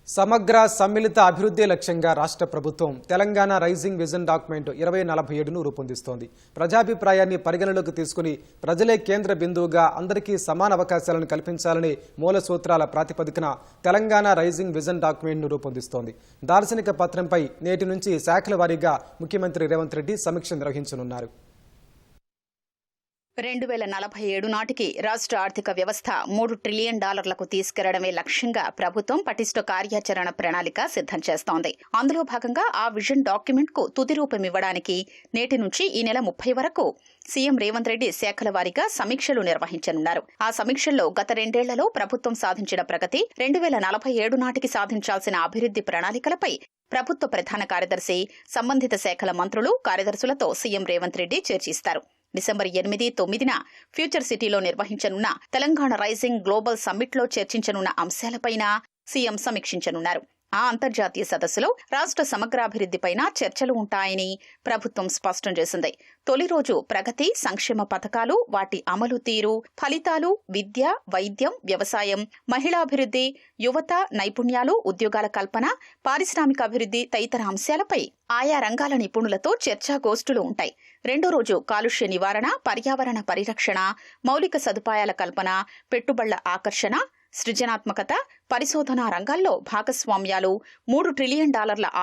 సమగ్ర సమ్మిళిత అభివృద్ధి లక్ష్యంగా రాష్ట్ర ప్రభుత్వం తెలంగాణ రైజింగ్ విజన్ డాక్యుమెంట్ 2047ను రూపొందిస్తోంది. ప్రజాభిప్రాయాన్ని పరిగణలోకి తీసుకుని ప్రజలే కేంద్ర బిందువుగా అందరికీ సమాన అవకాశాలను కల్పించాలని మూల సూత్రాల ప్రాతిపదికన తెలంగాణ రైజింగ్ విజన్ డాక్యుమెంట్ను రూపొందిస్తోంది. దార్శనిక పత్రంపై నేటి నుంచి శాఖల వారీగా ముఖ్యమంత్రి రేవంత్ రెడ్డి సమీక్ష నిర్వహించనున్నారు. 2047 నాటికి రాష్ట్ర ఆర్థిక వ్యవస్థ $3 ట్రిలియన్ తీసుకెళ్లడమే లక్ష్యంగా ప్రభుత్వం పటిష్ట కార్యాచరణ ప్రణాళిక సిద్ధం చేస్తోంది. అందులో భాగంగా ఆ విజన్ డాక్యుమెంట్ కు తుది రూపమివ్వడానికి నేటి నుంచి ఈ నెల 30 వరకు సీఎం రేవంత్ రెడ్డి శాఖల వారీగా సమీక్షలు నిర్వహించనున్నారు. ఆ సమీక్షల్లో గత 2 ఏళ్లలో ప్రభుత్వం సాధించిన ప్రగతి, 2047 నాటికి సాధించాల్సిన అభివృద్ధి ప్రణాళికలపై ప్రభుత్వ ప్రధాన కార్యదర్శి, సంబంధిత శాఖల మంత్రులు, కార్యదర్శులతో సీఎం రేవంత్ రెడ్డి చర్చిస్తారు. డిసెంబర్ 8, 9న ఫ్యూచర్ సిటీలో నిర్వహించనున్న తెలంగాణ రైజింగ్ గ్లోబల్ సమ్మిట్లో చర్చించనున్న అంశాలపైన సీఎం సమీక్షించనున్నారు. ఆ అంతర్జాతీయ సదస్సులో రాష్ట్ర సమగ్రాభివృద్ధిపైన చర్చలు ఉంటాయని ప్రభుత్వం స్పష్టం చేసింది. తొలి రోజు ప్రగతి, సంక్షేమ పథకాలు, వాటి అమలు తీరు, ఫలితాలు, విద్య, వైద్యం, వ్యవసాయం, మహిళాభివృద్ధి, యువత, నైపుణ్యాలు, ఉద్యోగాల కల్పన, పారిశ్రామిక అభివృద్ధి తదితర అంశాలపై ఆయా రంగాల నిపుణులతో చర్చాగోష్ఠులు ఉంటాయి. రెండో రోజు కాలుష్య నివారణ, పర్యావరణ పరిరక్షణ, మౌలిక సదుపాయాల కల్పన, పెట్టుబడుల ఆకర్షణ, సృజనాత్మకత, పరిశోధనా రంగాల్లో భాగస్వామ్యాలు, $3 ట్రిలియన్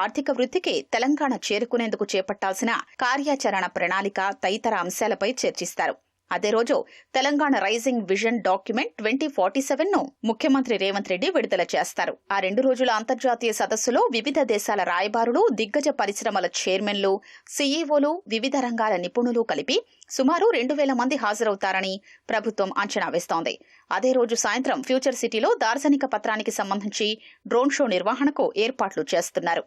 ఆర్థిక వృద్ధికి తెలంగాణ చేరుకునేందుకు చేపట్టాల్సిన కార్యాచరణ ప్రణాళిక తదితర అంశాలపై చర్చిస్తారు. అదే రోజు తెలంగాణ రైజింగ్ విజన్ డాక్యుమెంట్ 2047ను ముఖ్యమంత్రి రేవంత్ రెడ్డి విడుదల చేస్తారు. ఆ 2 రోజుల అంతర్జాతీయ సదస్సులో వివిధ దేశాల రాయబారులు, దిగ్గజ పరిశ్రమల చైర్మన్లు, సీఈఓలు, వివిధ రంగాల నిపుణులు కలిపి సుమారు 2000 మంది హాజరవుతారని ప్రభుత్వం అంచనా వేస్తోంది. అదే రోజు సాయంత్రం ఫ్యూచర్ సిటీలో దార్శనిక పత్రానికి సంబంధించి డ్రోన్ షో నిర్వహణకు ఏర్పాట్లు చేస్తున్నారు.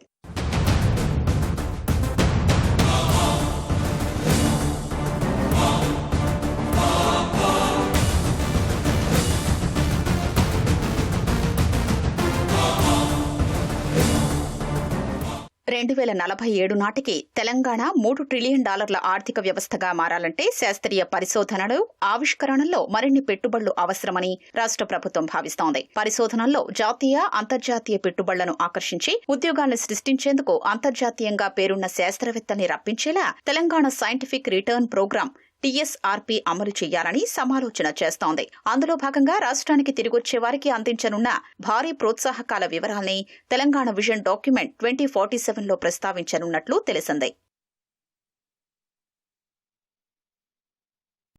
2047 నాటికి తెలంగాణ $3 ట్రిలియన్ ఆర్థిక వ్యవస్థగా మారాలంటే శాస్త్రీయ పరిశోధనలు, ఆవిష్కరణల్లో మరిన్ని పెట్టుబడులు అవసరమని రాష్ట్ర ప్రభుత్వం భావిస్తోంది. పరిశోధనల్లో జాతీయ, అంతర్జాతీయ పెట్టుబడులను ఆకర్షించి ఉద్యోగాలను సృష్టించేందుకు అంతర్జాతీయంగా పేరున్న శాస్త్రవేత్తల్ని రప్పించేలా Telangana scientific return program TSRP అమలు చేయాలని సమాలోచన చేస్తోంది. అందులో భాగంగా రాష్ట్రానికి తిరిగొచ్చే వారికి అందించనున్న భారీ ప్రోత్సాహకాల వివరాల్ని తెలంగాణ విజన్ డాక్యుమెంట్ 2047లో ప్రస్తావించనున్నట్లు తెలిసింది.